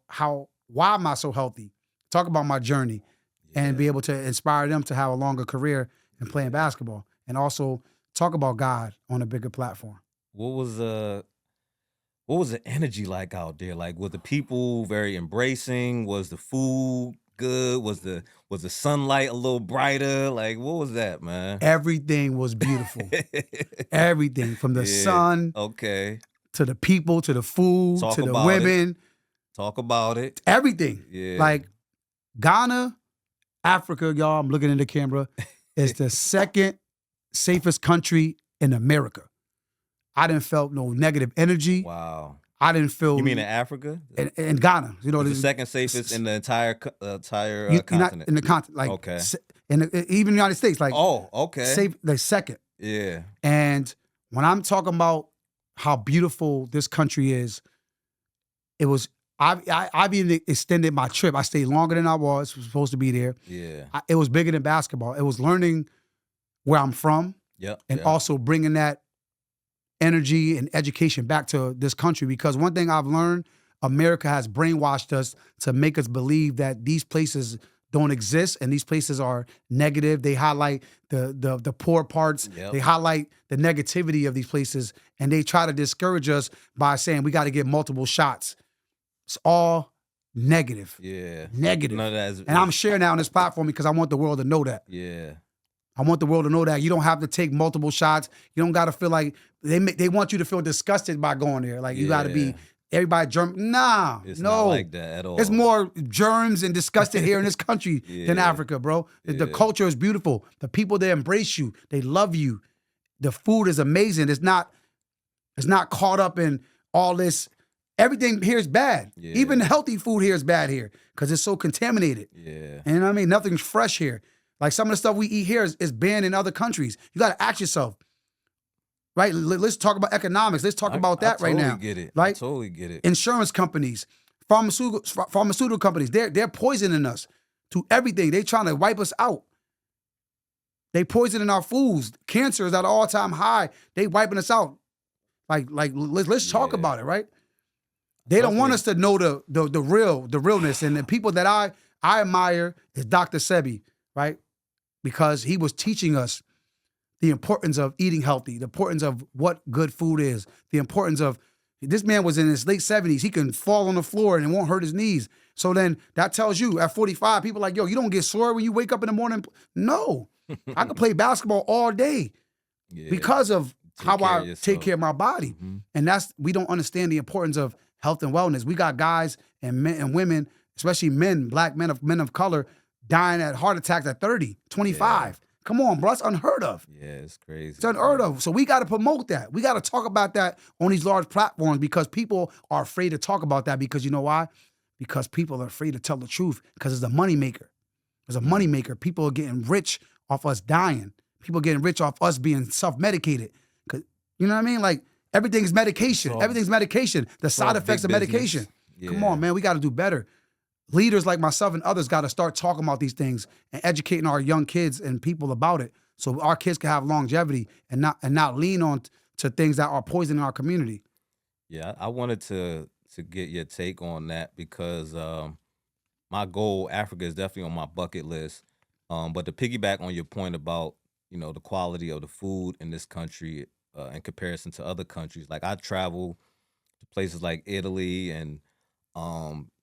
why am I so healthy, talk about my journey, and be able to inspire them to have a longer career in playing basketball, and also talk about God on a bigger platform.
What was the energy like out there? Like, were the people very embracing? Was the food good? Was the sunlight a little brighter? Like, what was that, man?
Everything was beautiful. Everything from the sun, to the people, to the food, to the women.
Talk about it.
Everything.
Yeah.
Like Ghana, Africa, y'all, I'm looking in the camera, is the second safest country in America. I didn't felt no negative energy.
Wow.
I didn't feel.
You mean in Africa?
In Ghana,
it's the second safest in the entire continent.
Not in the continent, like even the United States, like safe, like second.
Yeah.
And when I'm talking about how beautiful this country is, it was. I've even extended my trip. I stayed longer than I was supposed to be there.
Yeah.
It was bigger than basketball. It was learning where I'm from. And also bringing that energy and education back to this country, because one thing I've learned, America has brainwashed us to make us believe that these places don't exist and these places are negative. They highlight the poor parts. They highlight the negativity of these places, and they try to discourage us by saying we got to get multiple shots. It's all negative.
Yeah.
Negative.
None of that is,
and I'm sharing that on this platform because I want the world to know that.
Yeah.
I want the world to know that you don't have to take multiple shots. You don't got to feel like they want you to feel disgusted by going there. Like you got to be everybody germ. Nah,
it's
no,
not like that at all.
It's more germs and disgusted here in this country than Africa, bro. The culture is beautiful. The people, they embrace you. They love you. The food is amazing. It's not caught up in all this. Everything here is bad. Even the healthy food here is bad here because it's so contaminated.
Yeah.
And I mean, nothing's fresh here. Like some of the stuff we eat here is banned in other countries. You got to ask yourself, right? Let's talk about economics. Let's talk about
I
that right
totally
now.
get it. I
Right?
totally get it.
Insurance companies, pharmaceutical companies, they're poisoning us to everything. They trying to wipe us out. They poisoning our foods. Cancer is at an all-time high. They wiping us out. Like let's talk
Yeah.
about it, right? They don't want us to know the realness. And the people that I admire is Dr. Sebi, right? Because he was teaching us the importance of eating healthy, the importance of what good food is, the importance of this man was in his late 70s. He can fall on the floor and it won't hurt his knees. So then that tells you at 45, people are like, yo, you don't get sore when you wake up in the morning. No, I could play basketball all day because of how I take care of my body.
Mm-hmm.
And we don't understand the importance of health and wellness. We got guys and men and women, especially men, black men of color, dying at heart attacks at 30, 25. Yeah. Come on, bro. That's unheard of.
Yeah, it's crazy.
It's unheard of. So we got to promote that. We got to talk about that on these large platforms because people are afraid to talk about that because you know why? Because people are afraid to tell the truth because it's a moneymaker. It's a moneymaker. People are getting rich off us dying. People are getting rich off us being self-medicated. You know what I mean? Like everything's medication. Everything's medication. The side effects of medication. Yeah. Come on, man. We got to do better. Leaders like myself and others got to start talking about these things and educating our young kids and people about it so our kids can have longevity and not lean on to things that are poisoning our community.
Yeah, I wanted to get your take on that because my goal, Africa, is definitely on my bucket list. But to piggyback on your point about, the quality of the food in this country in comparison to other countries, like I travel to places like Italy and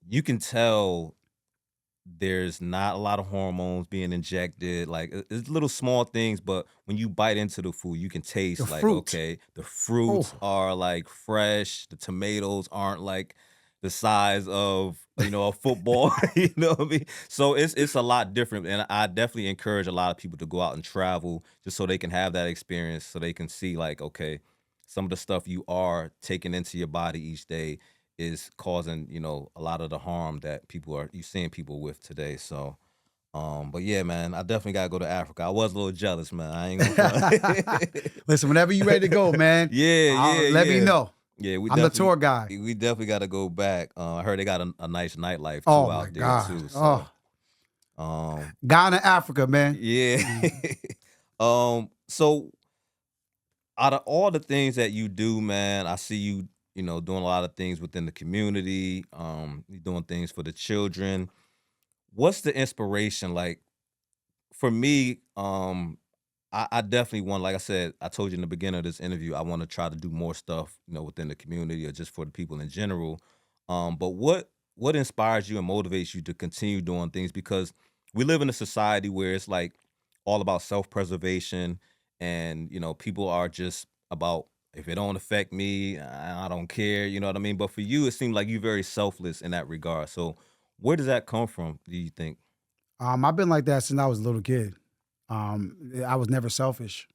you can tell there's not a lot of hormones being injected. Like it's little small things, but when you bite into the food, you can taste
The
like,
fruit.
okay, the fruits are like fresh. The tomatoes aren't like the size of, a football. You know what I mean? So it's a lot different. And I definitely encourage a lot of people to go out and travel just so they can have that experience, so they can see like, okay, some of the stuff you are taking into your body each day is causing, a lot of the harm that you seeing people with today. So, but yeah, man, I definitely gotta go to Africa. I was a little jealous, man. I ain't gonna
Listen, whenever you ready to go, man. Let me know.
Yeah,
I'm the tour guy.
We definitely gotta go back. I heard they got a nice nightlife too out there too. So,
Ghana, Africa, man.
Yeah. So out of all the things that you do, man, I see you, doing a lot of things within the community. You're doing things for the children. What's the inspiration? Like for me, I definitely want, like I said, I told you in the beginning of this interview, I want to try to do more stuff, within the community or just for the people in general. But what inspires you and motivates you to continue doing things? Because we live in a society where it's like all about self-preservation and, people are just about, if it don't affect me, I don't care, you know what I mean? But for you, it seems like you're very selfless in that regard. So where does that come from, do you think?
I've been like that since I was a little kid. I was never selfish.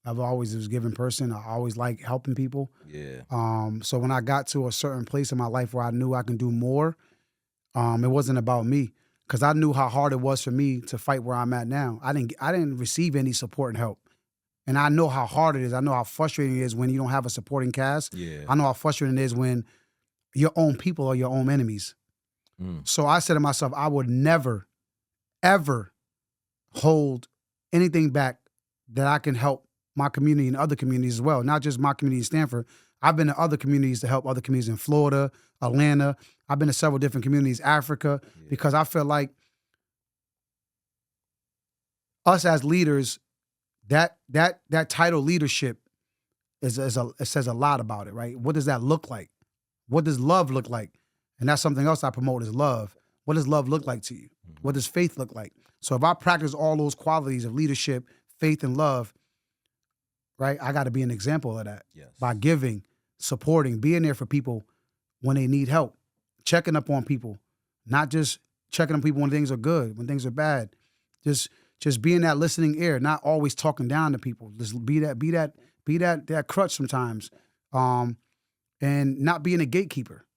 I've always was a giving person. I always like helping people.
Yeah.
So when I got to a certain place in my life where I knew I can do more, it wasn't about me because I knew how hard it was for me to fight where I'm at now. I didn't receive any support and help. And I know how hard it is. I know how frustrating it is when you don't have a supporting cast.
Yeah.
I know how frustrating it is when your own people are your own enemies. So I said to myself, I would never, ever hold anything back that I can help my community and other communities as well. Not just my community in Stamford. I've been to other communities to help other communities in Florida, Atlanta. I've been to several different communities, Africa, because I feel like us as leaders, that title leadership it says a lot about it, right? What does that look like? What does love look like? And that's something else I promote is love. What does love look like to you? What does faith look like? So if I practice all those qualities of leadership, faith, and love, right, I got to be an example of that by giving, supporting, being there for people when they need help, checking up on people, not just checking on people when things are good, when things are bad, just being that listening ear, not always talking down to people. Just be that crutch sometimes, and not being a gatekeeper.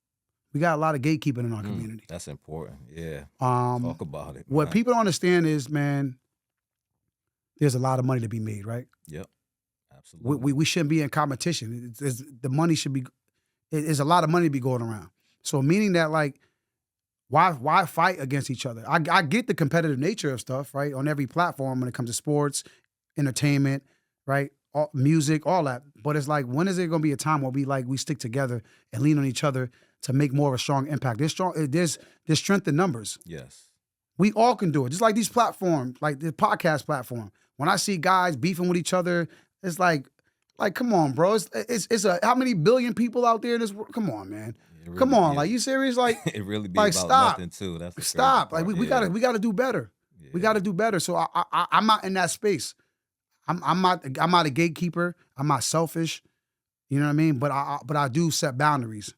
We got a lot of gatekeeping in our community.
That's important. Yeah. Talk about it.
What people don't understand is, man, there's a lot of money to be made, right?
Yep.
We,
Absolutely.
we, we shouldn't be in competition. The money should be, it's a lot of money to be going around. So meaning that like, why fight against each other? I get the competitive nature of stuff, right? On every platform when it comes to sports, entertainment, right? Music, all that. But it's like, when is there going to be a time where we stick together and lean on each other to make more of a strong impact? There's strength in numbers.
Yes.
We all can do it. Just like these platforms, like the podcast platform. When I see guys beefing with each other, it's like come on, bro. It's how many billion people out there in this world? Come on, man.
It
Come
really
on,
be
like you serious? Like
it really be
like
about
stop.
nothing too. That's the crazy
Stop. Like
part.
we
Yeah.
gotta do better. We
Yeah.
gotta do better. So I'm not in that space. I'm not a gatekeeper. I'm not selfish. You know what I mean? But I do set boundaries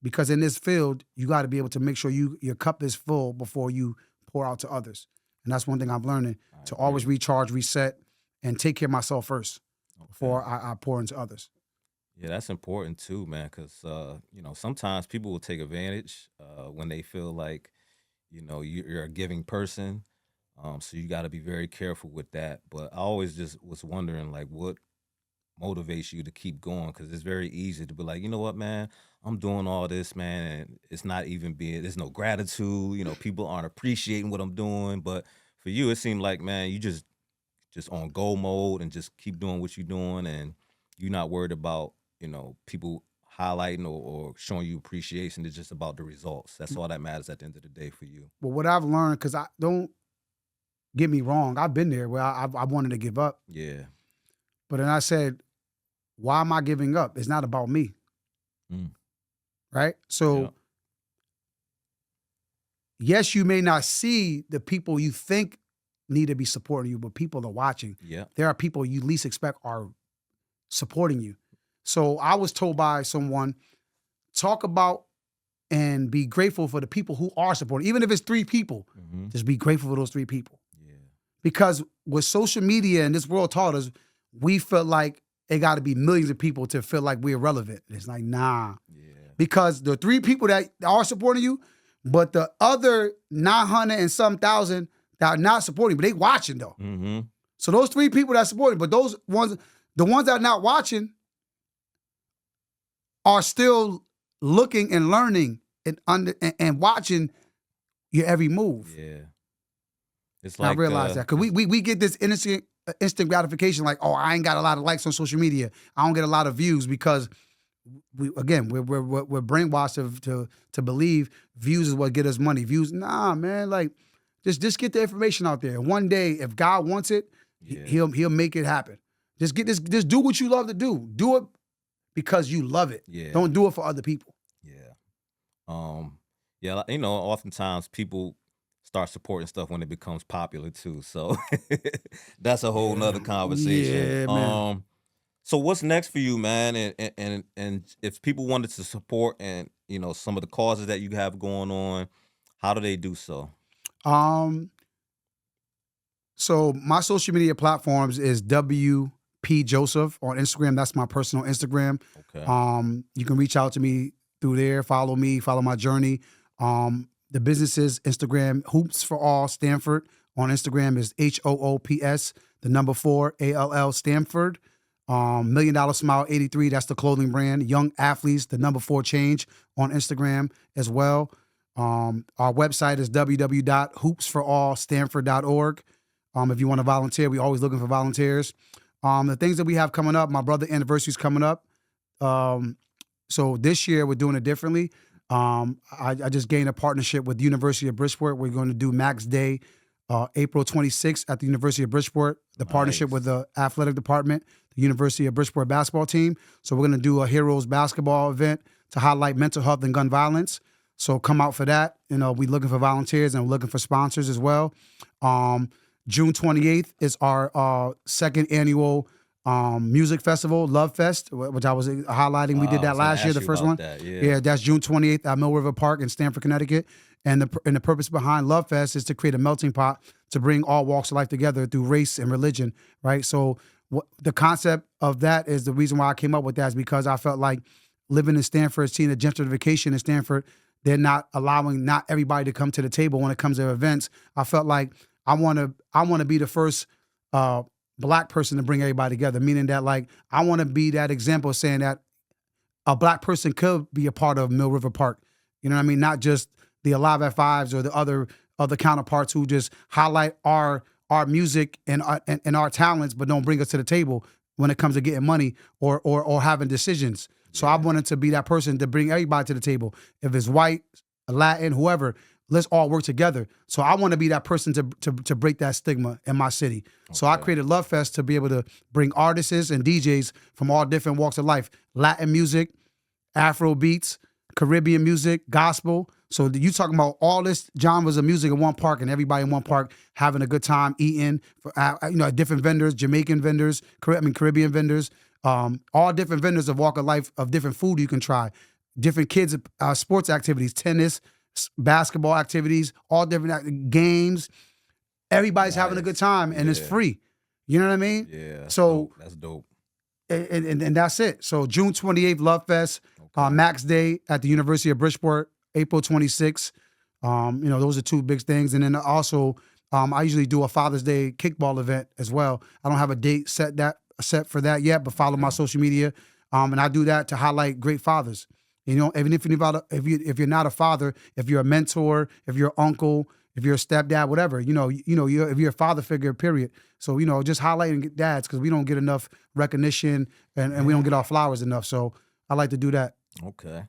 because in this field you got to be able to make sure your cup is full before you pour out to others. And that's one thing I'm learning,
I
to always
agree.
recharge, reset, and take care of myself first
Okay.
before I pour into others.
Yeah, that's important too, man. Because sometimes people will take advantage when they feel like you're a giving person. So you got to be very careful with that. But I always just was wondering, like, what motivates you to keep going? Because it's very easy to be like, you know what, man, I'm doing all this, man, and it's not even being. There's no gratitude. People aren't appreciating what I'm doing. But for you, it seemed like, man, you just on go mode and just keep doing what you're doing, and you're not worried about people highlighting or showing you appreciation. It's just about the results. That's all that matters at the end of the day for you.
But what I've learned, because I don't get me wrong, I've been there where I wanted to give up,
Yeah.
but then I said, why am I giving up? It's not about me,
Mm.
right?
Yeah.
So yes, you may not see the people you think need to be supporting you, but people are watching.
Yeah.
There are people you least expect are supporting you. So I was told by someone, talk about and be grateful for the people who are supporting. Even if it's 3 people,
Hmm.
just be grateful for those 3 people.
Yeah.
Because what social media and this world taught us, we felt like it got to be millions of people to feel like we're relevant. It's like, nah.
Yeah.
Because the 3 people that are supporting you, but the other 900 and some thousand that are not supporting, but they watching though.
Hmm.
So those 3 people that supporting, but the ones that are not watching are still looking and learning and watching your every move.
Yeah. It's
And I
like
realize that because we get this instant gratification, like, oh, I ain't got a lot of likes on social media. I don't get a lot of views because we're brainwashed to believe views is what get us money. Views, nah, man. Like, just get the information out there. One day, if God wants it,
yeah.
he'll make it happen. Just get this. Just do what you love to do. Do it because you love it.
Yeah.
Don't do it for other people.
Yeah. Yeah, oftentimes people start supporting stuff when it becomes popular too. So that's a whole nother conversation.
Yeah, man.
So what's next for you, man? And if people wanted to support and some of the causes that you have going on, how do they do so?
Um, so my social media platforms is WP Joseph on Instagram. That's my personal Instagram.
Okay.
You can reach out to me through there. Follow me. Follow my journey. The business's Instagram, Hoops for All Stamford on Instagram is HOOPS, the number 4 ALL Stamford. $1 Million Smile 83, that's the clothing brand. Young Athletes, the number 4 change on Instagram as well. Our website is www.hoopsforallstamford.org. If you want to volunteer, we're always looking for volunteers. The things that we have coming up, my brother anniversary is coming up. So this year we're doing it differently. I just gained a partnership with the University of Bridgeport. We're going to do Max Day, April 26th at the University of Bridgeport. The partnership with the athletic department, the University of Bridgeport basketball team. So we're going to do a Heroes basketball event to highlight mental health and gun violence. So come out for that. We're looking for volunteers and we're looking for sponsors as well. June 28th is our second annual music festival, Love Fest, which I was highlighting. We did that last year, the first one.
Yeah,
that's June 28th at Mill River Park in Stamford, Connecticut. And the purpose behind Love Fest is to create a melting pot to bring all walks of life together through race and religion, right? So the concept of that is the reason why I came up with that is because I felt like living in Stamford, seeing the gentrification in Stamford, they're not allowing not everybody to come to the table when it comes to events. I felt like I want to be the first black person to bring everybody together. Meaning that like I want to be that example, saying that a black person could be a part of Mill River Park. You know what I mean? Not just the Alive at Fives or the other counterparts who just highlight our music and our talents, but don't bring us to the table when it comes to getting money or having decisions. So I wanted to be that person to bring everybody to the table. If it's white, Latin, whoever, let's all work together. So I want to be that person to break that stigma in my city. So I created Love Fest to be able to bring artists and DJs from all different walks of life, Latin music, Afro beats, Caribbean music, gospel. So you talking about all this genres of music in one park, and everybody in one park having a good time eating. Different vendors, Jamaican vendors, Caribbean vendors, all different vendors of walk of life of different food you can try, different kids sports activities, tennis, basketball activities, all different games. Everybody's having a good time, and it's free. You know what I mean?
Yeah.
So
that's dope.
And that's it. So June 28th, Love Fest, Max Day at the University of Bridgeport, April 26th. Those are two big things. And then also, I usually do a Father's Day kickball event as well. I don't have a date set for that yet, but follow my social media. And I do that to highlight great fathers. Even if you're not a father, if you're a mentor, if you're an uncle, if you're a stepdad, whatever, if you're a father figure, period. So, just highlighting dads, because we don't get enough recognition and we don't get our flowers enough. So I like to do that.
Okay.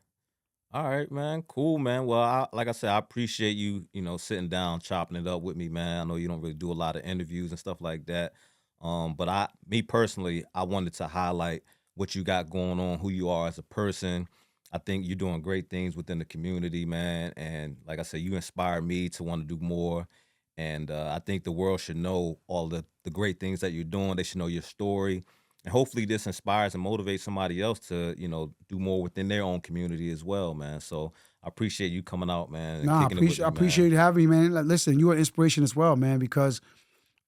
All right, man. Cool, man. Well, like I said, I appreciate you, sitting down, chopping it up with me, man. I know you don't really do a lot of interviews and stuff like that. But me personally, I wanted to highlight what you got going on, who you are as a person. I think you're doing great things within the community, man. And like I said, you inspire me to want to do more. And I think the world should know all the great things that you're doing. They should know your story. And hopefully this inspires and motivates somebody else to, do more within their own community as well, man. So I appreciate you coming out, man, and
Nah,
kicking it with
I
me,
appreciate
man.
you having me, man. Like, listen, you are an inspiration as well, man, because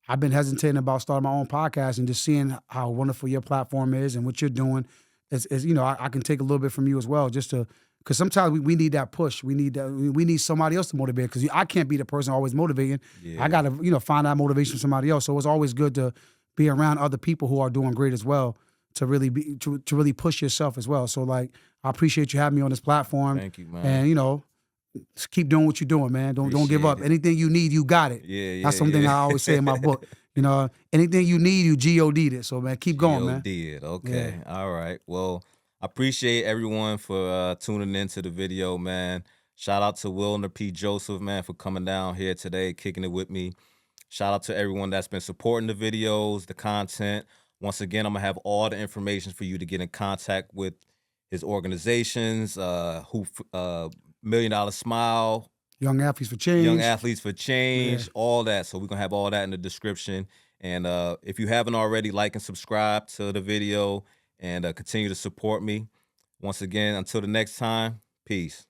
I've been hesitating about starting my own podcast, and just seeing how wonderful your platform is and what you're doing. I can take a little bit from you as well, just to, because sometimes we need that push. We need somebody else to motivate, because I can't be the person always motivating.
Yeah.
I got to find that motivation from somebody else. So it's always good to be around other people who are doing great as well, to really really push yourself as well. So like, I appreciate you having me on this platform.
Thank you, man.
And just keep doing what you're doing, man. Don't give
Appreciate
up.
it.
Anything you need, you got it.
Yeah,
That's something I always say in my book. Anything you need, you GOD'd it. So man, keep going, man.
Did. Okay. All right. Well, I appreciate everyone for tuning into the video, man. Shout out to Wilner P. Joseph, man, for coming down here today, kicking it with me. Shout out to everyone that's been supporting the videos, the content. Once again, I'm gonna have all the information for you to get in contact with his organizations, Million Dollar Smile,
Young Athletes for Change.
Young Athletes for Change, all that. So we're gonna have all that in the description. And if you haven't already, like and subscribe to the video, and continue to support me. Once again, until the next time, peace.